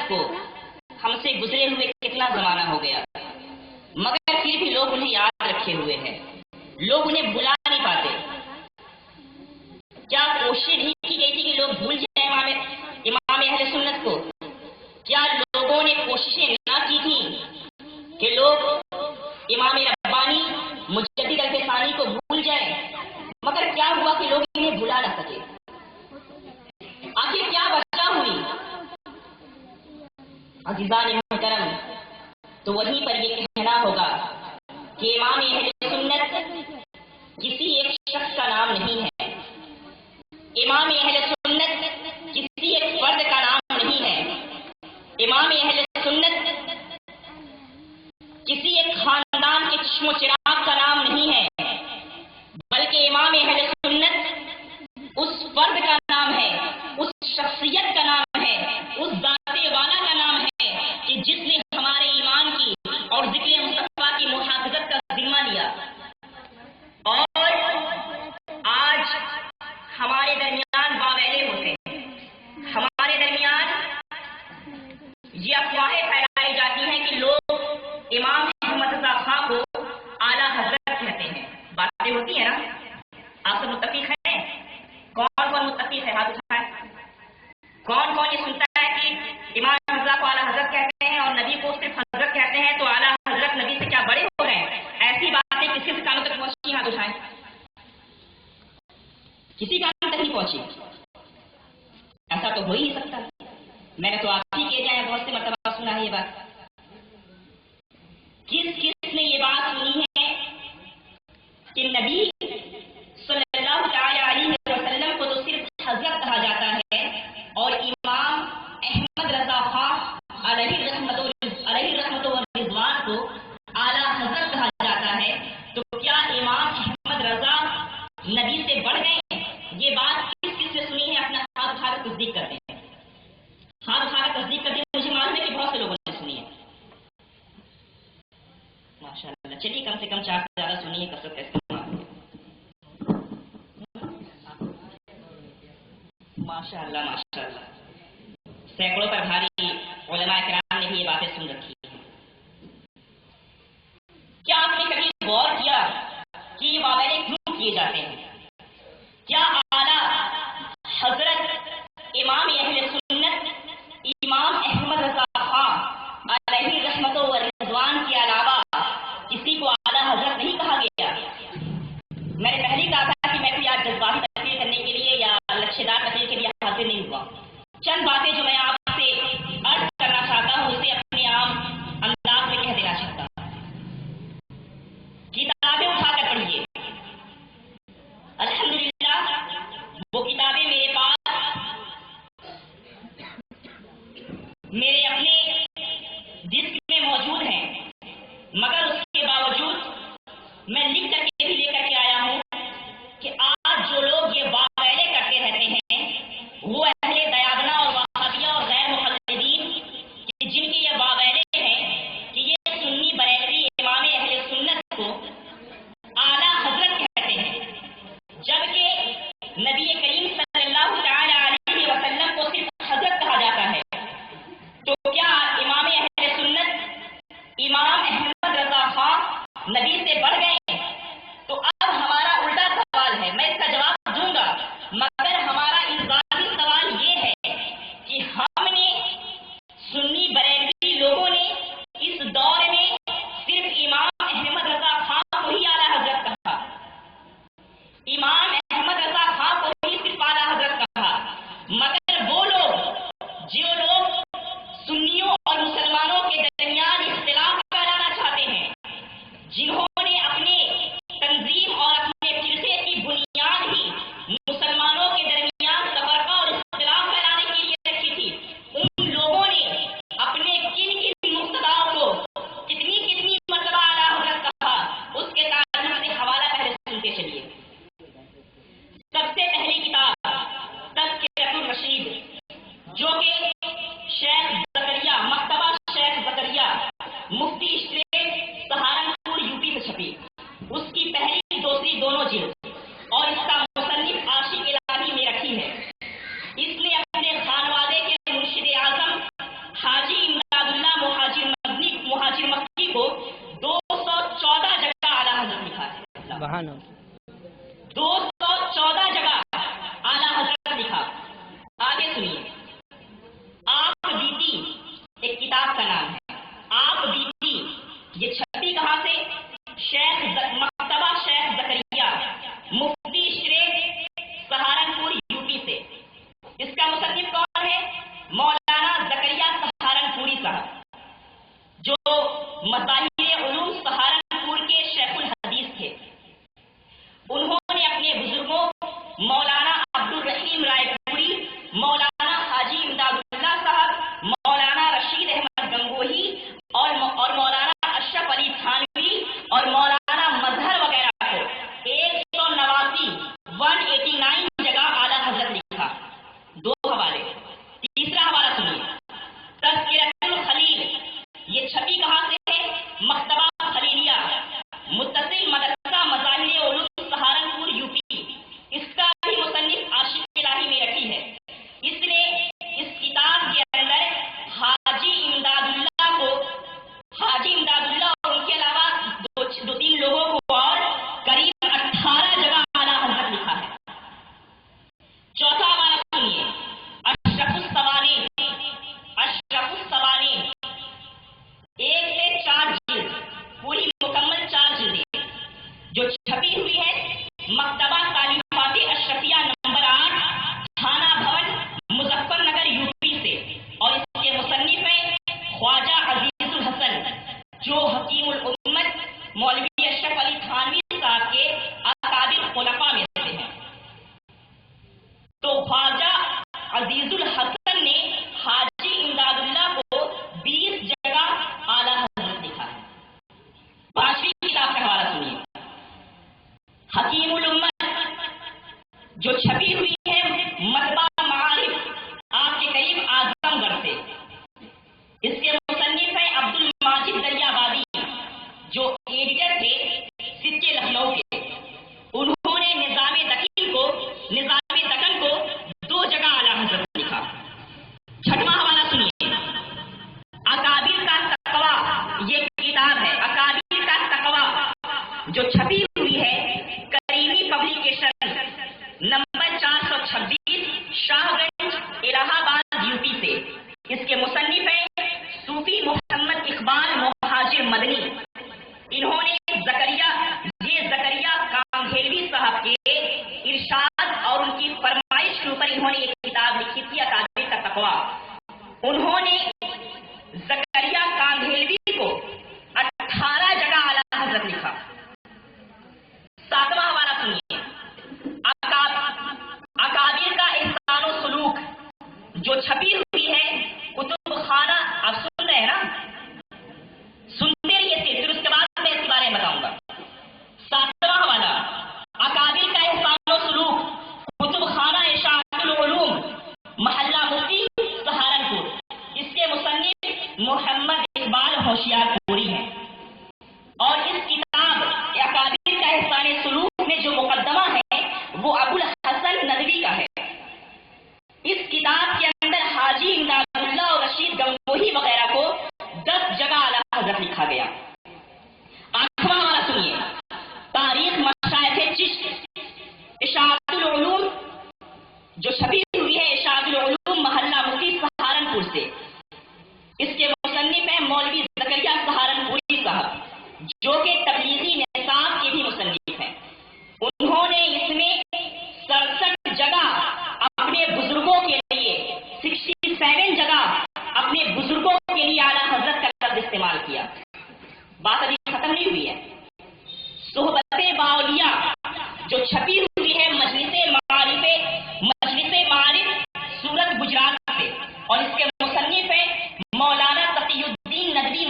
سنت کو ہم سے گزرے ہوئے کتنا زمانہ ہو گیا، مگر پھر بھی لوگ انہیں یاد رکھے ہوئے ہیں، لوگ انہیں بھلا نہیں پاتے۔ کیا کوشش نہیں کی گئی تھی کہ لوگ بھول جائیں امام اہل سنت کو؟ کیا لوگوں نے کوششیں نہ کی تھی کہ لوگ امام ربانی مجدد الفسانی کو بھول جائیں؟ مگر کیا ہوا کہ لوگ انہیں بھلا نہ سکے؟ آخر کیا وجہ ہوئی؟ عزیزان محترم، تو وہیں پر یہ کہنا ہوگا کہ امام اہل سنت کسی ایک شخص کا نام نہیں ہے، امام اہل سنت کسی ایک فرد کا نام نہیں ہے، امام اہل سنت کسی ایک خاندان کے چشم و چراغ کا نام نہیں ہے، بلکہ امام اہل سنت اس فرد کا نام ہے، اس شخصیت کا نام ہے، اس ذات والا کا نام ہے کہ جس نے ہمارے ایمان کی اور ذکر مصطفیٰ کی محافظت کا ذمہ لیا، اور آج ہمارے درمیان واویلے ہوتے ہیں، ہمارے درمیان یہ افواہیں پھیلائی جاتی ہیں کہ لوگ امام احمد رضا خان کو اعلیٰ حضرت کہتے ہیں۔ باتیں ہوتی ہیں نا، آپ سب متفق ہیں؟ کون کون متفق ہے؟ ہاتھ اٹھائیں۔ کون کون یہ سنتا ہے کہ امام رضا کو اعلیٰ حضرت کہتے ہیں اور نبی کو صرف حضرت کہتے ہیں، تو اعلیٰ حضرت نبی سے کیا بڑے ہو رہے ہیں؟ ایسی باتیں کسی کے کانوں تک پہنچی؟ ہاتھ اٹھائیں۔ کسی کام تک نہیں پہنچی؟ ایسا تو ہو ہی نہیں سکتا، میں نے تو آپ ہی کے جائیں بہت سے مرتبہ سنا ہے یہ بات۔ کس نے یہ بات سنی ہے کہ نبی صلی اللہ تعالی علیہ وسلم کو تو صرف حضرت کہا جاتا ہے اور امام احمد رضا خان علیہ رحمت و رضوان کو اعلیٰ حضرت کہا جاتا ہے؟ تو کیا امام احمد رضا نبی سے بڑھ گئے؟ یہ بات کس سے سنی ہے؟ اپنا ہاتھ اٹھا کر تصدیق کرتے ہیں، ہاتھ اٹھا کر تصدیق کرتے ہیں۔ مجھے معلوم ہے کہ بہت سے لوگوں نے سنی ہے، ماشاء اللہ۔ چلیے کم سے کم 4 سے زیادہ سنی ہے، کثرت کا استعمال۔ ماشاء اللہ ماشاء اللہ، سینکڑوں پر بھاری علماء کرام نے بھی یہ باتیں سن رکھی ہیں۔ کیا آپ نے کبھی غور کیا کہ یہ واویلے کیوں کیے جاتے ہیں؟ کیا اعلیٰ حضرت امام اہل سنت امام احمد رضا خان علیہ رحمت و رضوان کے علاوہ کسی کو اعلیٰ حضرت نہیں کہا گیا؟ میں نے پہلے کہا تھا کہ میں کوئی آج جذباتی تقریر کرنے کے لیے یا لچھے دار تقریر کے لیے حاضر نہیں ہوا۔ چند باتیں جو میں آپ سے عرض کرنا چاہتا ہوں اسے اپنے عام انداز میں کہہ دینا چاہتا ہوں۔ کتابیں اٹھا کر پڑھیے، الحمدللہ وہ کتابیں میرے پاس میرے اپنے ڈسک میں موجود ہیں، مگر اس کے باوجود میں لکھ کر کے بھی لے کر کے آیا ہوں کہ آج جو لوگ یہ واویلے کرتے رہتے ہیں وہ اہل دیابنا اور وہابیہ اور غیر مقلدین کہ جن کے یہ واویلے ہیں کہ یہ سنی بریلوی امام اہل سنت کو اعلیٰ حضرت کہتے ہیں، جبکہ نبی کریم صلی اللہ تعالی علیہ وسلم کو صرف حضرت کہا جاتا ہے۔ تو سبحان اللہ. 214 جگہ اعلیٰ حضرت لکھا. آگے سنیے. آپ بیتی ایک کتاب کا نام ہے. آپ بیتی یہ چھپی کہاں سے؟ مکتبہ شیخ زکریا مفتی اسٹریٹ سہارنپور یوپی سے. اس کا مصنف کون ہے؟ مولانا زکریا سہارنپوری صاحب، جو مظاہر علوم سہارنپور کے شیخ الحدیث تھے. انہوں نے اپنے بزرگوں مولانا عبد الرحیم رائے پوری، مولانا حاجی امداد اللہ صاحب، مولانا رشید احمد گنگوہی اور مولانا اشرف علی تھانوی اور مولانا مظہر وغیرہ کو 189 جگہ اعلیٰ حضرت لکھا. 2 حوالے. تیسرا حوالہ سنیے. تذکرۃ الخلیل یہ چھپی کہاں سے ہے؟ مکتبہ خلیلیہ متصل مدرسہ مظاہر علوم سہارنپور یوپی. اس کا بھی مصنف عاشق الہی میں رکھی ہے. اس نے اس کتاب کے اندر حاجی امداد اللہ اور ان کے علاوہ 2-3 لوگوں کو اور قریب 18 جگہ اعلیٰ حضرت لکھا ہے. چوتھا حوالہ سنیے. اشرف السوانح 1 سے 4 جلد پوری مکمل 4 جلدیں جو چھپی ہوئی ہے مکتبہ تالیفات اشرفیہ نمبر 8 تھانہ بھون مظفر نگر یوپی سے. اور اس کے مصنف ہیں خواجہ عزیز الحسن جو حکیم الامت مولوی اشرف علی تھانوی صاحب کے اکابر خلفاء میں سے ہیں. تو خواجہ عزیز الحسن نے حاجی امداد اللہ کو 20 جگہ اعلیٰ حضرت لکھا ہے. 5ویں کتاب کا حوالہ سنیے. حکیم الامت جو چھپی ہوئی ہے مطبع معارف آپ کے قریب اعظم گڑھ سے. اس کے مصنف ہیں عبد الماجد دریابادی جو ایڈیٹر تھے سکے لکھنؤ کے. انہوں نے نظام دکن کو 2 جگہ اعلیٰ حضرت لکھا. 6واں حوالہ سنیے. اکابر کا تقویٰ یہ کتاب ہے. اکابر کا تقویٰ جو چھپی ہوئی ہے کریمی پبلیکیشن نمبر 426 شاہ گنج الہ آباد یوپی سے. اس کے مصنف ہیں صوفی محمد اقبال مہاجر مدنی. انہوں نے زکریا کانگھیلوی صاحب کے ارشاد اور ان کی فرمائش کے اوپر انہوں نے ایک کتاب لکھی تھی اکابر کا تقویٰ. انہوں نے زکریا کانگھیلوی کو 18 جگہ اعلیٰ حضرت لکھا. 7واں حوالہ سنیے. اکابر کا احسان و سلوک جو چھپی ہوئی ہے کتب خانہ. آپ سن رہے ہیں نا؟ سنتے رہیے پھر اس کے بعد میں اس کے بارے میں بتاؤں گا. 7واں حوالہ اکابر کا احسان و سلوک کتب خانہ اشاعت العلوم محلہ مفتی سہارنپور. اس کے مصنف محمد اقبال ہوشیار پوری ہیں. اور اس کتاب اکابر کا احسان سلوک میں جو مقدمہ ہے وہ ابو الحسن ندوی کا ہے. اس کتاب کے اندر حاجی امداد اللہ اور رشید گنگوہی وغیرہ کو 10 جگہ اعلیٰ حضرت لکھا گیا. 8واں حوالہ سنیے. تاریخ مشائخ چشت اشاعت العلوم جو چھپی ہوئی ہے اشاعت العلوم محلہ مفتی سہارنپور سے. اس کے مصنف ہیں مولوی زکریا سہارنپوری صاحب جو کہ تبلیغی نصاب کے بھی مصنف ہیں. انہوں نے اس میں 67 جگہ اپنے بزرگوں کے لیے 67 جگہ اپنے بزرگوں کے لیے اعلیٰ حضرت کا لفظ استعمال کیا. بات ابھی ختم نہیں ہوئی ہے. صحبت باولیاء جو چھپی ہوئی ہے مجلس معارف سورت گجرات سے. اور اس کے مصنف ہیں مولانا تقی الدین ندوی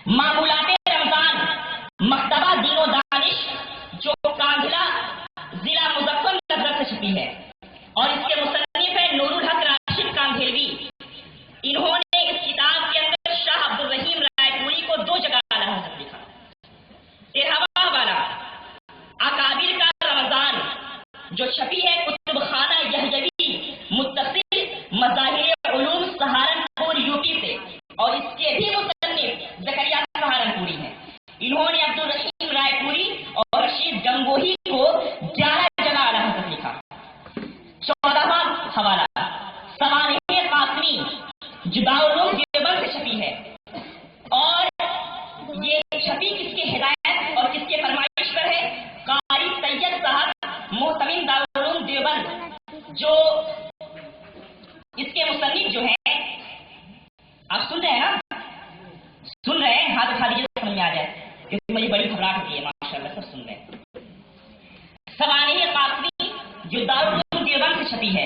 معمولات رمضان مکتبہ دین و دانش جو کاندھلا ضلع مظفر نگر سے چھپی ہے، اور اس کے مصنف ہے نور الحق راشد کاندھیلوی۔ انہوں نے اس کتاب کے اندر شاہ عبد الرحیم رائے پوری کو 2 جگہ اعلیٰ حضرت لکھا۔ 13واں والا اکابر کا رمضان جو چھپی ہے کتب خانہ یحیوی متصل مظاہر علوم سہارنپور یوپی سے، اور اس کے بھی مصنف زکریا سہارنپوری ہیں۔ انہوں نے عبد الرحیم رائے پوری اور رشید گنگوہی کو 11 جگہ اعلیٰ حضرت لکھا۔ 14واں حوالہ سوانح قاسمی جو دارالعلوم دیوبند سے چھپی ہے، اور یہ چھپی کس کے ہدایت اور کس کے فرمائش پر ہے؟ قاری سید صاحب محتمین دارالعلوم دیوبند، جو اس کے مصنف جو ہیں، آپ سن رہے ہیں نا؟ سن رہے ہیں؟ ہاتھ اٹھا دیجیے سمجھ میں آ جائے، کیونکہ مجھے بڑی گھبراہٹ ہوتی ہے، ماشاء اللہ سب سن رہے ہیں۔ سوانح قاسمی جو دارالعلوم دیوبند سے چھپی ہے،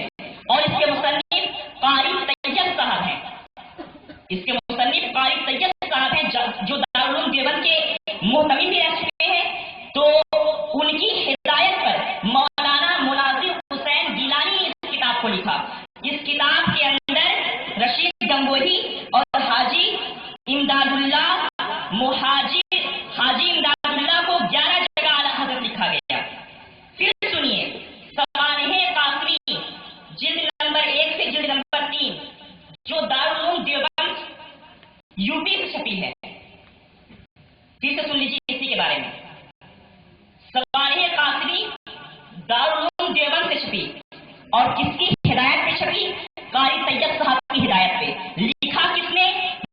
اور اس کے مصنف قاری طیب صاحب ہیں، اس کے مصنف قاری طیب صاحب ہیں جو دارالعلوم دیوبند کے محتمل بھی رہ چکے ہیں، تو ان کی ہدایت پر مولانا مناظر حسین گیلانی نے اس کتاب کو لکھا۔ اس کتاب کے اندر رشید گنگوہی اور حاجی امداد اللہ مہاجر حاجی امداد اللہ کو 11 جگہ اعلیٰ حضرت لکھا گیا۔ پھر سنیے سوانح قاسمی جلد نمبر 1 سے جلد نمبر 3 جو دارالعلوم دیوبند یوپی سے چھپی ہے، پھر سے سن لیجیے اسی کے بارے میں۔ سوانح قاسمی دارالعلوم دیوبند سے چھپی، اور کس کی ہدایت پہ چھپی؟ قاری طیب صاحب کی ہدایت پہ۔ لکھا کس نے؟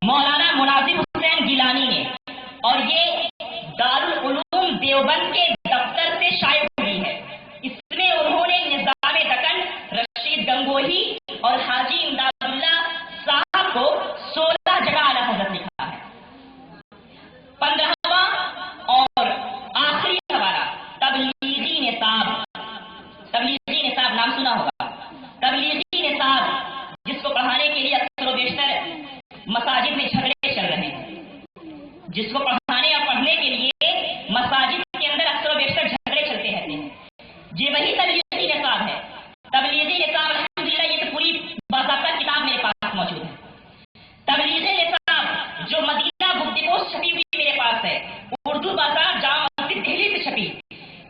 مولانا مناظر حسین گیلانی نے، اور یہ دارالعلوم دیوبند کے دفتر سے شائع ہوئی ہے۔ اس میں انہوں نے نظام دکن رشید گنگوہی اور حاجی امداد اللہ صاحب کو 16 جگہ اعلیٰ حضرت لکھا ہے۔ 15واں اور آخری حوالہ تبلیغی نصاب۔ تبلیغی نصاب نام سنا ہوگا۔ تبلیغی نصاب جس کو پڑھانے کے لیے اکثر و بیشتر مساجد میں جھگڑے چل رہے ہیں، جس کو پڑھانے اور پڑھنے کے لیے مساجد کے اندر اکثر و بیشتر جھگڑے چلتے رہتے ہیں، یہ وہی تبلیغی نصاب ہے۔ تبلیغی نصاب الحمدللہ یہ تو پوری باضابطہ کتاب میرے پاس موجود ہے۔ تبلیغی نصاب جو مدینہ بک ڈپو سے چھپی ہوئی میرے پاس ہے، اردو بازار جامع مسجد دہلی سے چھپی،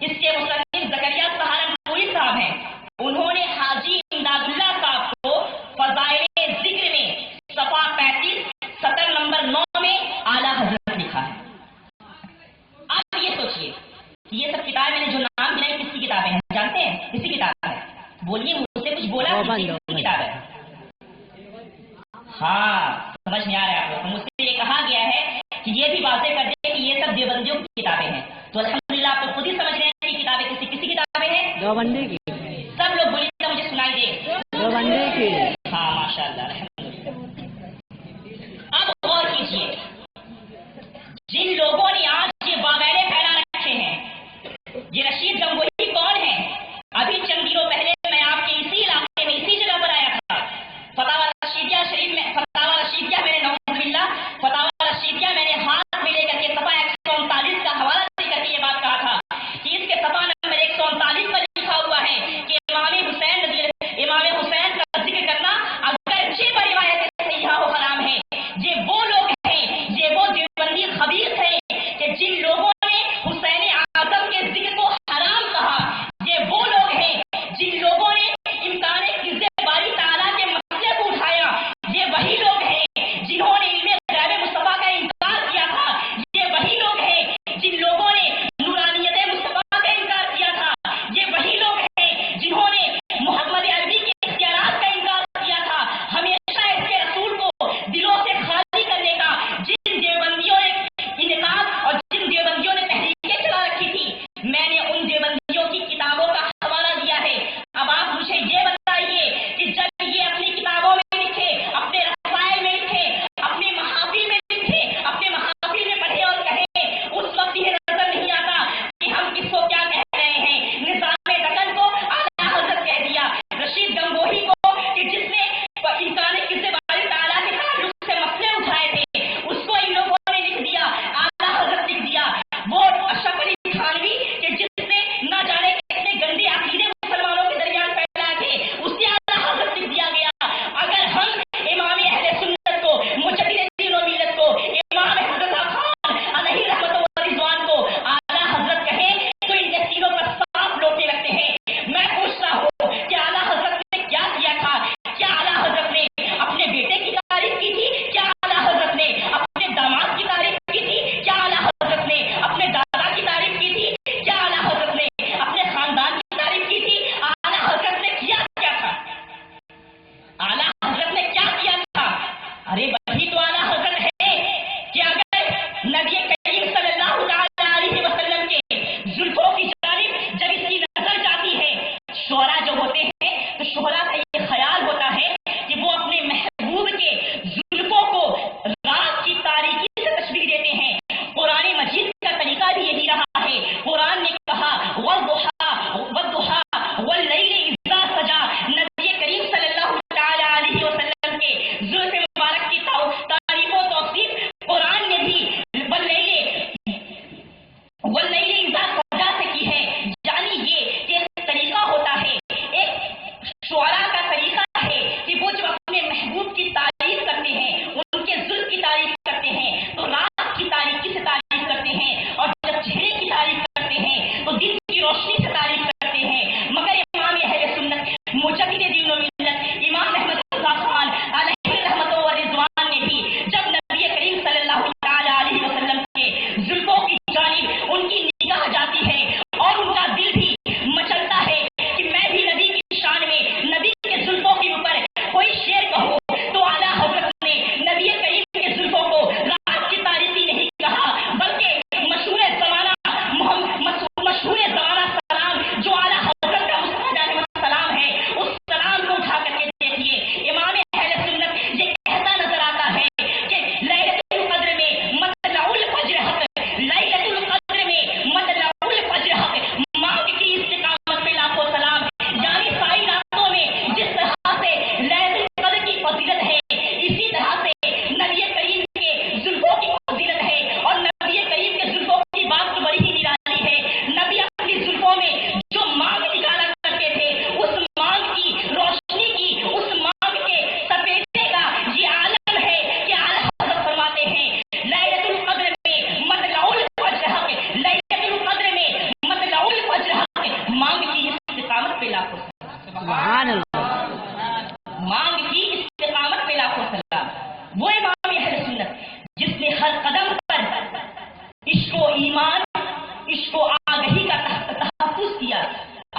اس کے مصنف زکریا سہارنپوری صاحب ہیں۔ انہوں نے حاجی امداد اللہ صاحب کو فضائل ذکر میں صفحہ 35 سطر نمبر 9 میں اعلیٰ حضرت لکھا ہے۔ آپ یہ سوچئے کہ یہ سب کتابیں میں نے جو نام گنائے کس کی کتابیں ہیں؟ جانتے ہیں کسی کتاب ہے؟ بولیے، مجھ سے کچھ بولا کسی کتاب ہے؟ ہاں سمجھ میں آ رہا ہے آپ لوگ کو۔ مجھ سے یہ کہا گیا ہے کہ یہ بھی واضح کر دیں کہ یہ سب دیوبندیوں کی کتابیں ہیں، تو الحمدللہ آپ تو خود ہی سمجھ رہے ہیں کہ کتابیں کسی کتابیں ہیں؟ دیوبندی کی۔ سب لوگ بولیے گا، مجھے سنائی دے۔ دیوبندی کی۔ ہاں ماشاء اللہ الحمدللہ۔ اب غور کیجیے، جن لوگوں نے آج یہ واویلے پھیلا رکھے ہیں، یہ رشید گنگوہی کون ہے؟ ابھی چند دنوں پہلے میں آپ کے اسی علاقے میں اسی جگہ پر آیا تھا، فتاوی رشیدیہ شریف میں، فتاوی رشیدیہ میں نے نعوذ باللہ فتاوی رشیدیہ میں نے ہاتھ میں لے کر کے صفحہ 139 کا حوالہ دے کر کے یہ بات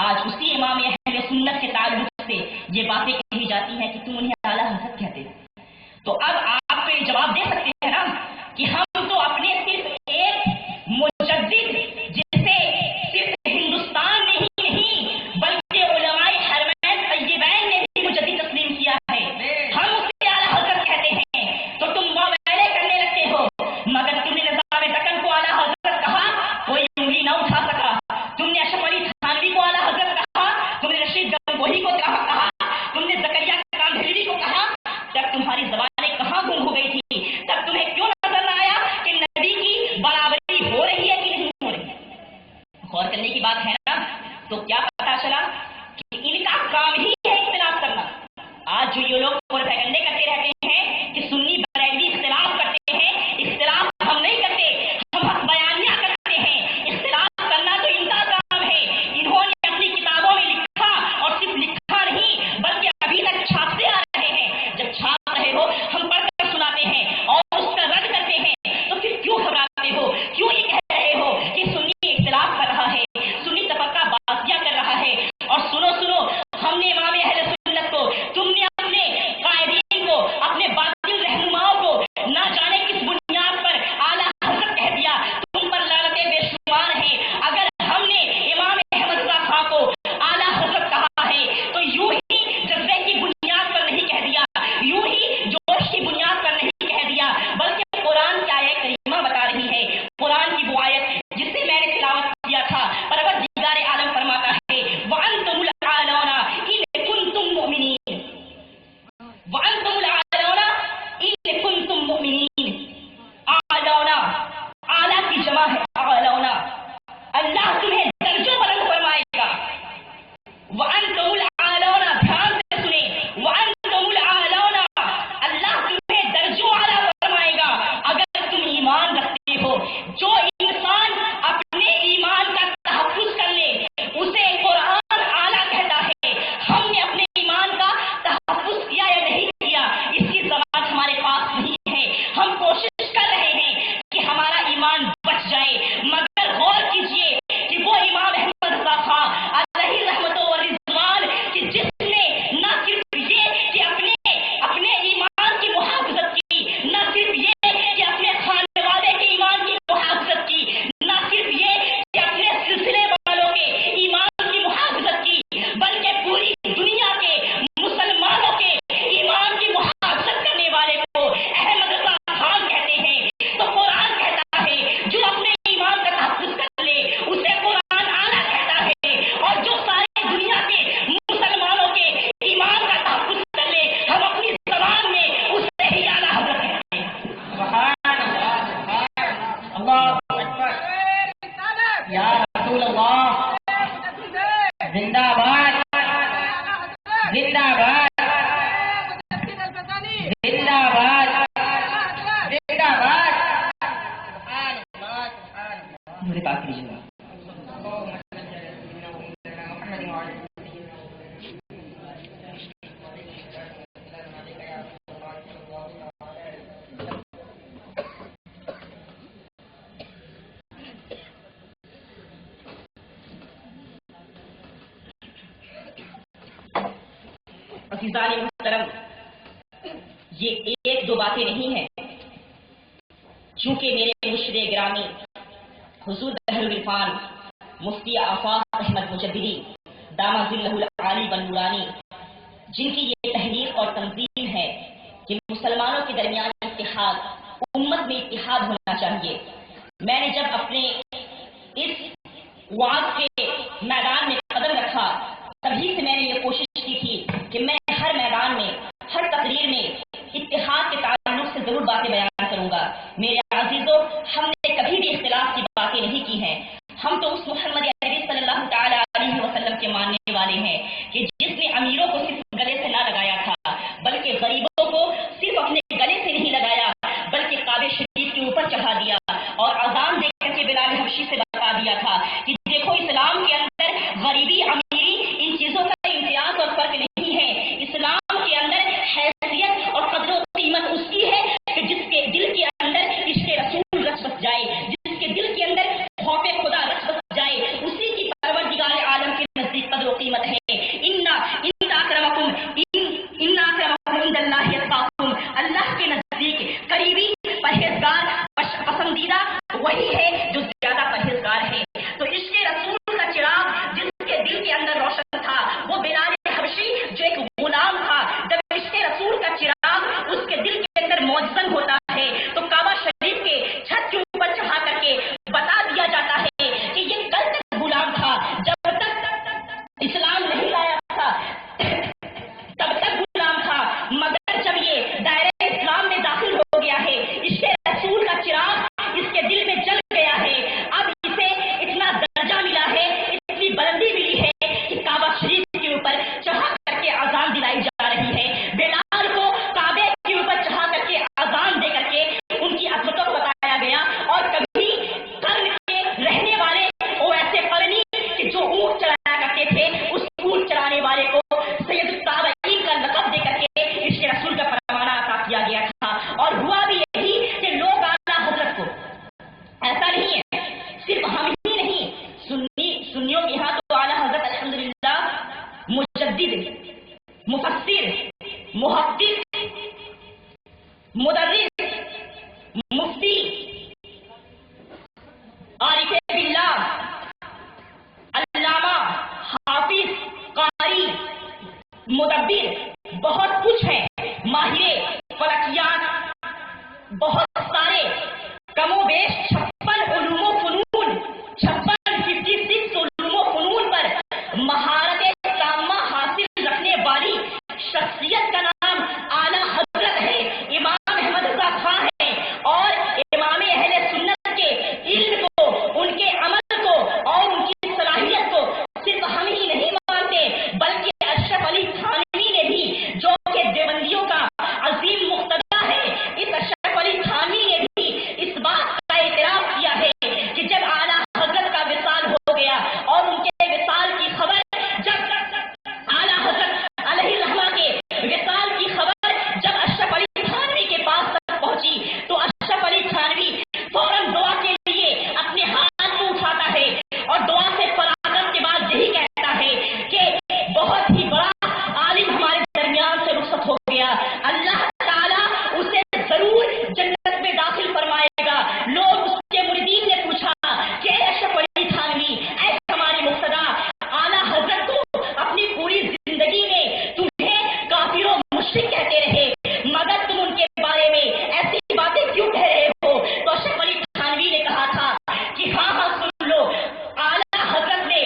آج اسی امام اہل سنت کے تعلق سے یہ باتیں کہی جاتی ہیں کہ تم انہیں اعلیٰ حضرت کہتے ہو. تو اب آپ تو یہ جواب دے سکتے ہیں نا کہ ہم تو اپنے صرف ایک مجدد جسے صرف ہندوستان میں ہی نہیں بلکہ علماء حرمین طیبین نے بھی مجدد تسلیم کیا ہے، ہم اسے اعلیٰ حضرت کہتے ہیں. تو تم مویلے کرنے لگتے ہو، مگر تم نے نظام دکن کو اعلیٰ حضرت کہا، کوئی انگلی نہ اٹھا سکا. تم نے اشرف علی تھانوی کو اعلیٰ حضرت کہا، تم نے رشید گنگوہی کو کہا، تم نے زکریا کاندھلوی کو کہا. جب تمہاری زبانیں کہاں گم ہو گئی تھی؟ تب تمہیں کیوں نظر نہ آیا کہ نبی کی برابری ہو رہی ہے کہ نہیں ہو رہی؟ غور کرنے کی بات ہے نا. تو کیا پتا چلا کہ ان کا کام ہی ہے اختلاف کرنا. آج جو یہ لوگ پروپیگنڈے کرتے رہتے ہیں کہ سنی بریلوی اختلاف کرتے ہیں، اختلاف ہم نہیں کرتے، ہم حق بیانیہ کرتے ہیں. اختلاف کرنا تو ان کا کام ہے. انہوں نے اپنی کتابوں میں لکھا، اور صرف لکھا نہیں بلکہ ابھی تک چھاپتے آ رہے ہیں. جب چھاپ رہے ہو ہم پڑھ کر سناتے ہیں اور اس کا رد کرتے ہیں، تو پھر کیوں گھبراتے ہو؟ کیوں یہ کہہ رہے ہو کہ سنی اختلاف کر رہا ہے، سنی تفرقہ بازیاں کر رہا ہے؟ اور سنو ہم نے امام اہل سنت کو، تم نے اپنے قائدین کو، اپنے باطل رہنماؤں کو نہ جانے کس بنیاد پر اعلیٰ حضرت کہہ دیا. تم پر لعنتیں بے شمار ہیں. اگر ہم نے امام احمد رضا خان کو اعلیٰ حضرت کہا ہے تو یوں ہی جذبے کی بنیاد پر نہیں کہہ دیا، یوں ہی جوش کی بنیاد پر نہیں کہہ دیا، بلکہ قرآن کی آیت کریمہ بتا رہی ہے. قرآن کی وہ آیت جس سے میں نے تلاوت کیا تھا، پروردگار عالم فرماتا ہے وَأَنْتُمُ الْأَعْلَوْنَ إِن كُنتُم مُؤْمِنِينَ. وَأَنْتُمُ الْأَعْلَوْنَ إِن كُنتُم مُؤْمِنِينَ. اعلونا، اعلیٰ کی جمع ہے اعلونا. اللہ تمہیں درجوں بلند فرمائے گا. وَأَنْتُمُ الْأَعْلَوْنَ، دھیان سے سنیں، وَأَنْتُمُ الْأَعْلَوْنَ، اللہ تمہیں درجوں اعلیٰ فرمائے گا اگر تم ایمان رکھتے ہو. جو انسان اپنے ایمان کا تحفظ کر لے اسے قرآن اعلیٰ کہتا ہے. ہم نے اپنے ایمان کا تحفظ کیا یا نہیں کیا اس کی زبان ہمارے پاس نہیں ہے. ہم کوشش کر رہے ہیں کہ ہمارا ایمان بچ جائے، مگر غور کیجئے کہ وہ امام احمد رضا خان علیہ رحمت و رضوان کہ جس نے نہ صرف یہ کہ اپنے ایمان کی محافظت کی، نہ صرف یہ کہ اپنے خانے والے کے ایمان کی محافظت کی، نہ صرف یہ کہ اپنے سلسلے والوں کے ایمان کی محافظت کی، بلکہ پوری دنیا کے مسلمانوں کے ایمان کی محافظت کرنے والے کو احمد رضا خان کہتے ہیں. تو قرآن کہتا ہے جو اپنے ایمان کا تحفظ کر لے اسے قرآن اعلیٰ کہتا ہے، اور جو ساری دنیا کے مسلمانوں کے ایمان کا تحفظ کر لے ہم اپنی زبان میں اسے ہی اعلیٰ حضرت کہتے ہیں. سبحان اللہ، اللہ اکبر، یا رسول اللہ، زندہ باد، زندہ باد، زندہ باد، زندہ باد. میرے پاس کیجیے گا. عزیزان محترم، یہ ایک دو باتیں نہیں ہیں. چونکہ میرے مرشد گرامی حضور بحر العرفان مفتی آفاق احمد مجددی دامہ ظلہ العالی والنورانی، جن کی یہ تحریک اور تنظیم ہے کہ مسلمانوں کے درمیان اتحاد، امت میں اتحاد ہونا چاہیے. میں نے جب اپنے اس وعظ کے میدان میں قدم رکھا تبھی سے میں نے یہ کوشش کی تھی کہ میں ہر میدان میں، ہر تقریر میں اتحاد کے تعلق سے ضرور باتیں بیان کروں گا. میرے عزیزوں، ہم نے کبھی بھی اختلاف کی باتیں نہیں کی ہیں. ہم تو اس محمد عربی صلی اللہ تعالی علیہ وسلم کے ماننے والے ہیں کہ جس نے امیروں کو صرف گلے سے نہ لگایا تھا بلکہ غریبوں کو صرف اپنے گلے سے نہیں لگایا بلکہ کعبہ شریف کے اوپر چڑھا دیا اور اذان دے کر کے بلال حبشی سے بتا دیا تھا کہ دیکھو اسلام کے اندر غریبی امیری ان چیزوں کا امتیاز اور فرق نہیں ہے. اسلام کے اندر حیثیت اور قدر و قیمت اس کی ہے کہ جس کے دل کے اندر عشق رسول رچ بس جائے، جس کے دل کے اندر خوف خدا رچ بس جائے، اسی کی پروردگار عالم کے نزدیک وہی ہے جو زیادہ پرہیزگار ہے. تو عشق رسول کا چراغ جس کے دل کے اندر روشن تھا وہ بلال حبشی جو ایک غلام تھا. جب عشق رسول کا چراغ اس کے دل کے اندر موجزن ہوتا ہے تو کعبہ شریف کے چھت کے اوپر چڑھا کر کے بتا دیا جاتا ہے کہ یہ کل تک غلام تھا، جب تک اسلام نہیں لایا تھا تب تک غلام تھا، مگر جب یہ دائرہ اسلام میں داخل ہو گیا ہے عشق رسول کا چراغ اس کے دل میں جل گیا ہے. اب اسے اتنا درجہ ملا ہے، اتنی بلندی ملی ہے کہ کعبہ شریف کے اوپر چڑھا کر کے اذان دلائی جا رہی ہے. بلال کو کعبے کے اوپر چڑھا کر کے اذان دے کر کے ان کی عظمتوں کو بتایا گیا. اور کبھی قرن کے رہنے والے وہ ایسے قرنی کہ جو اونٹ چلایا کرتے تھے اس اونٹ چلانے والے کو سید التابعین کا لقب دے کر کے عشق رسول کا پروانہ عطا کیا گیا تھا. اور ہوا بھی یہی کہ لوگ اعلیٰ حضرت کو، ایسا نہیں ہے صرف ہم ہی نہیں، سنیوں کے یہاں تو اعلیٰ حضرت الحمدللہ مجدد، مفسر، محدث، مدرس، مفتی، عارف باللہ، علامہ، حافظ، قاری، مدبر، بہت کچھ ہے، ماہر فلکیات، بہت سارے، کم و بیش 56 علوم و فنون، 56 علوم و فنون پر مہارت تامہ حاصل رکھنے والی شخصیت کا نام اعلیٰ حضرت ہے، امام احمد رضا خان ہے. اور امام اہل سنت کے علم کو، ان کے عمل کو اور ان کی صلاحیت کو صرف ہم ہی نہیں مانتے بلکہ اشرف علی تھانوی نے بھی، جو کہ دیوبندیوں کا عظیم مقتدا ہے، اس اشرف علی تھانوی نے بھی اس بات کا اعتراف کیا ہے کہ جب اعلیٰ حضرت کا وصال ہو گیا اور ان کے وصال کی خبر، جب اعلیٰ حضرت علیہ الرحمہ کے وصال کی خبر جب اشرف علی تھانوی کے پاس تک پہنچی تو اشرف علی تھانوی فوراً دعا کے لیے اپنے ہاتھ کو اٹھاتا ہے اور دعا سے فراغت کے بعد یہی کہتا ہے کہ بہت ہی بڑا عالم ہمارے درمیان سے رخصت ہو گیا، اللہ تعالیٰ اسے ضرور جنت میں داخل فرمائے گا. لوگ اس کے مریدین نے پوچھا کہ اے اشرف علی تھانوی، اے ہمارے مقتدا، اعلیٰ حضرت تو اپنی پوری زندگی میں تمہیں کافر و مشرک کہتے رہے، مگر تم ان کے بارے میں ایسی باتیں کیوں کہہ رہے ہو؟ تو اشرف علی تھانوی نے کہا تھا کہ ہاں سن لو، اعلیٰ حضرت نے،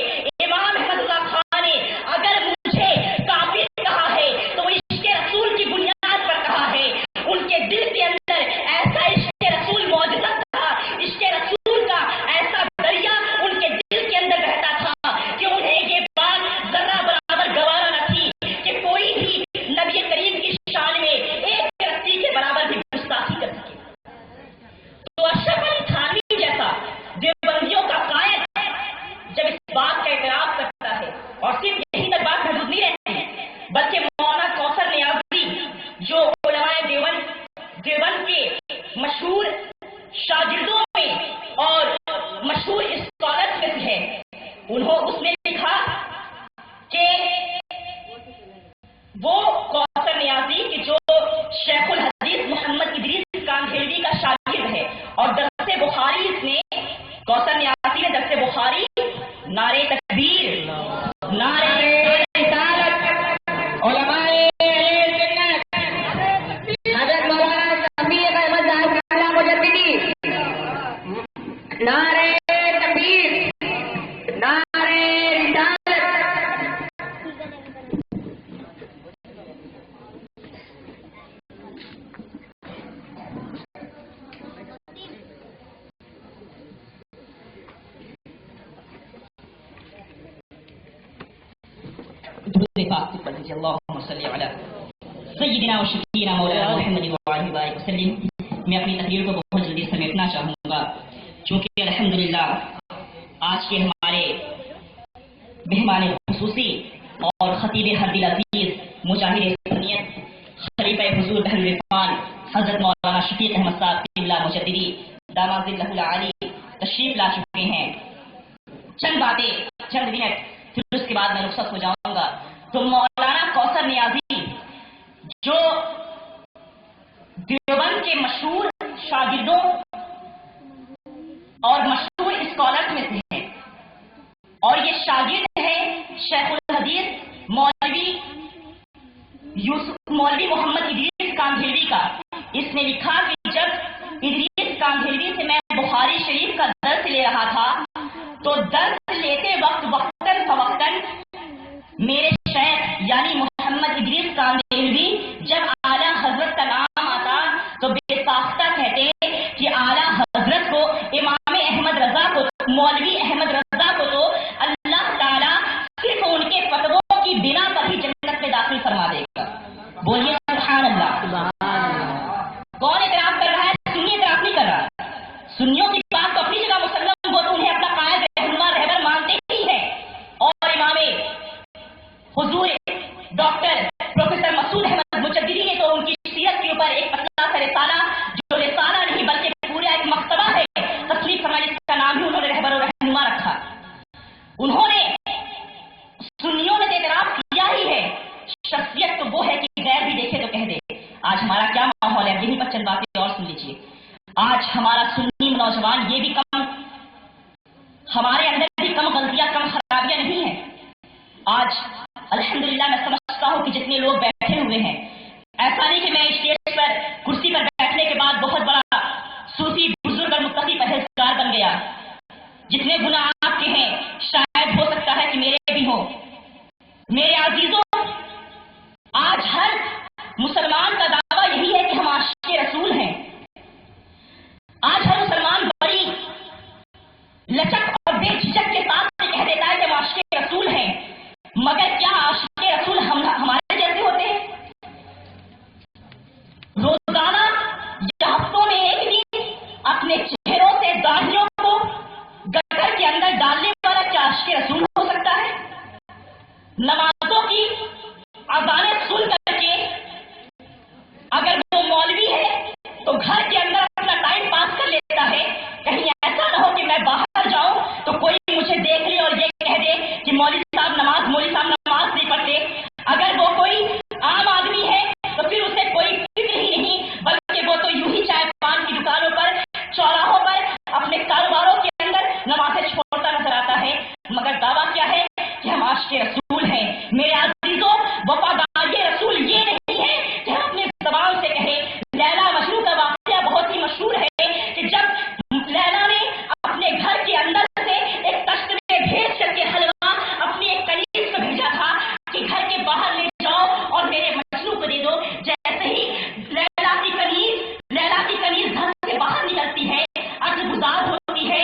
امام احمد رضا خان نے اگر مجھے کافر کہا ہے تو وہ عشق رسول کی بنیاد پر کہا ہے. ان کے دل کے اندر ایسا عشق رسول موجود تھا، عشق رسول کا ایسا دریا ان کے دل کے اندر بہتا تھا کہ انہیں یہ بات ذرہ برابر گوارا نہ تھی کہ کوئی بھی نبی کریم کی شان میں ایک رسی کے برابر بھی گستاخی کر سکے. تو اشرف علی تھانوی جیسا دیوبندیوں کا قائد جب اس بات کا اعتراف کرتا ہے، اور صرف یہی تک بات محدود نہیں رہتی بلکہ مولانا کوثر نیازی جو علماء دیوبند کے مشہور شاگردوں میں اور مشہور اسکالرز میں سے ہے، اس نے لکھا کہ وہ کوثر نیازی کہ جو شیخ الحدیث محمد ادریس کاندھیلوی کا شاگرد ہے، اور درس بخاری اس نے، کوثر نیازی نے درس بخاری، نعرہ تکبیر، نعرہ رسالت، علماء حضرت مولانا شفیع احمد صاحب اللہ مجددی، نعرہ تکبیر، نعرہ رسالت. اللهم صل على سیدنا و شفیعنا مولانا محمد وعلى آلہ وسلم. میں اپنی تقریر کو بہت جلدی سمیٹنا چاہوں گا چونکہ الحمدللہ آج کے ہمارے مہمان خصوصی اور خطیب ہر دل عزیز، مجاہد سنیت، خلیفہ حضور بحر الرفان حضرت مولانا شفیع احمد صاحب اللہ مجددی داماد اللہ العالی تشریف لا چکے ہیں. چند باتیں، چند منٹ، پھر اس کے بعد میں رخصت ہو جاؤں گا. تو مولانا کوثر نیازی جو دیوبند کے مشہور شاگردوں اور مشہور اسکالرز میں سے ہیں، اور یہ شاگرد ہے شیخ الحدیث مولوی محمد ادریس کاندھلوی کا۔ اس نے لکھا کہ جب ادریس کاندھلوی سے میں بخاری شریف کا درس لے رہا تھا تو درس لیتے وقت وقتاً فوقتاً میرے شیخ یعنی محمد ادریس کاندھلوی جب اعلیٰ حضرت کا نام آتا تو بے ساختہ کہتے کہ اعلیٰ حضرت کو، امام احمد رضا کو، مولوی احمد رضا کو تو اللہ تعالیٰ صرف ان کے فتووں کی بنا پر ہی جنت میں داخل فرما دے گا۔ بولیے سبحان اللہ۔ کون اعتراف کر رہا ہے؟ سنی اعتراف نہیں کر رہا۔ سنیوں کی بات تو اپنی جگہ مسلم، وہ تو انہیں اپنا قائد رہنما رہبر مانتے ہی ہے، اور امام حضور ڈاکٹر پروفیسر مسعود احمد مجددی نے تو ان کی سیرت کے اوپر ایک پتلا سا رسالہ، جو رسالہ نہیں بلکہ پورا ایک مکتبہ ہے، تصنیف فرمایا، جس کا نام ہی انہوں نے رہبر و رہنما رکھا۔ انہوں نے، سنیوں نے اعتراف کیا ہی ہے۔ شخصیت تو وہ ہے کہ غیر بھی دیکھے تو کہہ دے۔ آج ہمارا کیا ماحول ہے؟ یہیں پر چند باتیں اور سن لیجیے۔ آج ہمارا سنی نوجوان یہ بھی کم، ہمارے اندر بھی کم غلطیاں، کم خرابیاں نہیں ہیں۔ آج الحمدللہ میں سمجھتا ہوں کہ جتنے لوگ بیٹھے ہوئے ہیں، ایسا نہیں کہ میں اسٹیج پر کرسی پر بیٹھنے کے بعد بہت بڑا صوفی بزرگ اور متقی پرہیزگار بن گیا۔ جتنے گناہ آپ کے ہیں شاید ہو سکتا ہے کہ میرے بھی ہوں۔ میرے عزیزوں، آج ہر مسلمان کا دعویٰ یہی ہے کہ ہم عاشق رسول ہیں۔ آج ہر مسلمان بڑی لچک اور بے جھجک کے ساتھ کہہ دیتا ہے کہ ہم عاشق رسول ہیں، مگر کیا عاشق رسول ہمارے جیسے ہوتے ہیں؟ روزانہ یا ہفتوں میں ایک دن اپنے چہروں سے داڑھیوں کو گٹر کے اندر ڈالنے والا کیا عاشق رسول ہو سکتا ہے؟ نمازوں کی اذانیں سن کر کے اگر وہ مولوی ہے تو گھر کے اندر اپنا ٹائم پاس کر لیتا ہے، کہیں ایسا نہ ہو کہ میں باہر جاؤں تو کوئی مجھے دیکھ لے اور یہ کہہ دے کہ مولوی صاحب نماز نہیں پڑھتے۔ اگر وہ کوئی عام آدمی ہے تو پھر اسے کوئی فکر ہی نہیں، بلکہ وہ تو یوں ہی چائے پان کی دکانوں پر، چوراہوں پر، اپنے کاروباروں کے اندر نمازیں چھوڑتا نظر آتا ہے، مگر دعویٰ کیا ہے کہ ہم عاشق رسول ہیں۔ میرے عزیزوں، وفاداری رسول یہ نہیں ہے کہ ہم اپنی زبان سے کہیں۔ لیلا مجنوں کا واقعہ بہت ہی مشہور ہے کہ جب لیلا نے اپنے گھر کے اندر سے ایک تشت میں بھیج کر کے حلوہ اپنی ایک کنیز کو بھیجا تھا کہ گھر کے باہر لے جاؤ اور میرے مجنوں کو دے دو، جیسے ہی لیلا کی کنیز گھر سے باہر نکلتی ہے، عرض گزار ہوتی ہے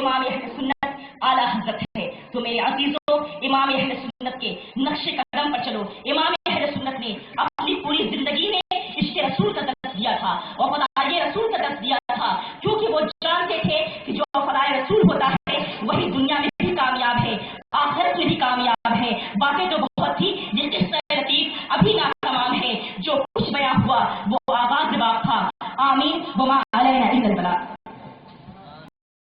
امام اہل سنت اعلیٰ حضرت ہے. تو میرے عزیزوں، امام اہل سنت کے نقش قدم پر چلو. امام اہل سنت نے اپنی پوری زندگی میں عشق رسول کا درس دیا تھا، وفادار رسول کا درس دیا تھا، کیونکہ وہ جانتے تھے کہ جو وفادار رسول ہوتا